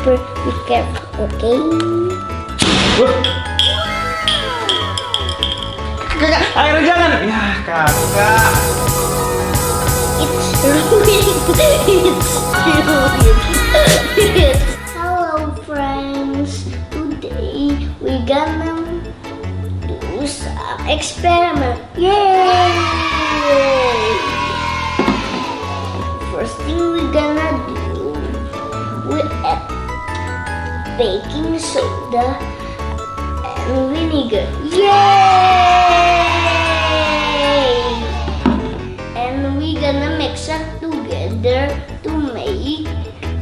super be careful, okay? Kakak, air jangan. Ya, kakak. It's ruined. Hello friends. Today we're gonna do some experiment. Yay! First thing we're gonna do, we add baking soda and vinegar. Yay! And we're gonna mix it together to make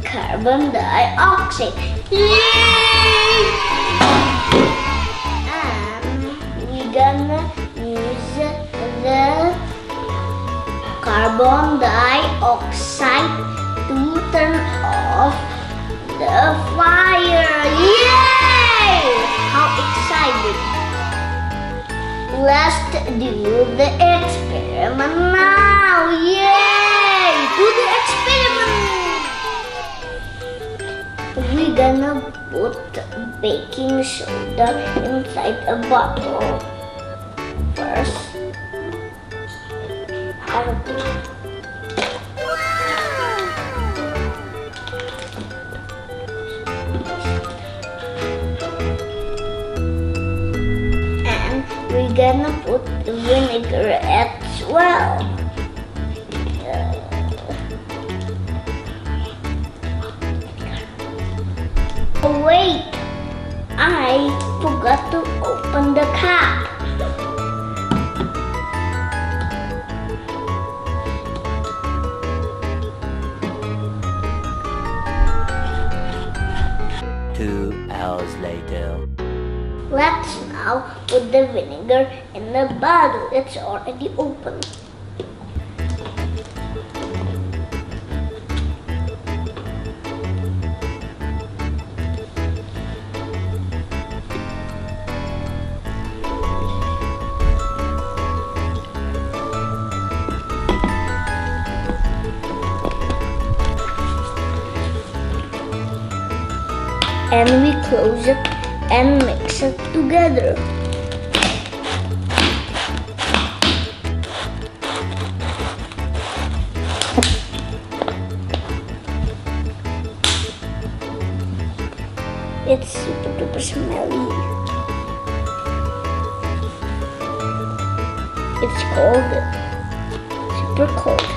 carbon dioxide. Yay! And we're gonna use the carbon dioxide to turn off the fire. Yay! How excited! Let's do the experiment now. Yay! Do the experiment. We're gonna put baking soda inside a bottle first. And we're gonna put the vinegar as well. Oh wait, I forgot to open the cap. Hours later. Let's now put the vinegar in the bottle. It's already open. And we close it and mix it together. It's super duper smelly. It's cold. Super cold.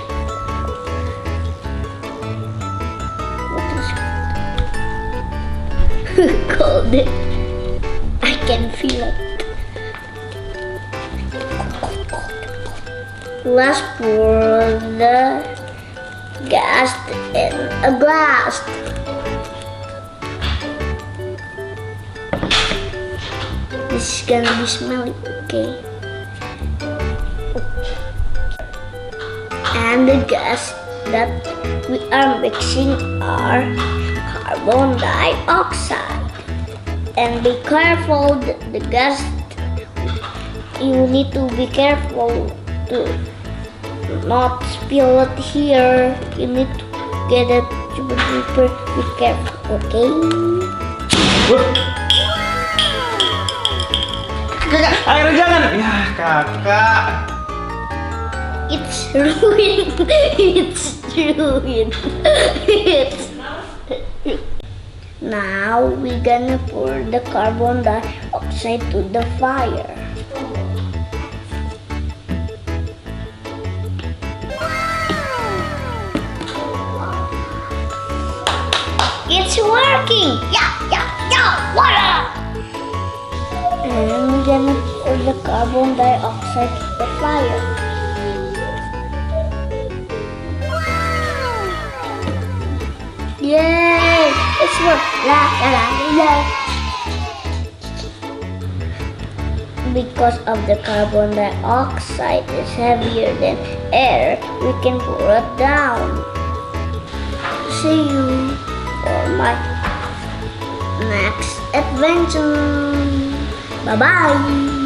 Cold. I can feel it. Let's pour the gas in a glass. This is gonna be smelly, okay? And the gas that we are mixing are carbon dioxide. And be careful, the gas, you need to be careful to not spill it here. You need to get it super duper, be careful, okay? Kakak, air jangan. Ya, kakak. It's ruined. It's ruined. Now we're gonna pour the carbon dioxide to the fire. It's working! Yeah, water! And we're gonna pour the carbon dioxide to the fire. Yay! It's worked! La. Because of the carbon dioxide is heavier than air, we can pour it down. See you for my next adventure. Bye-bye!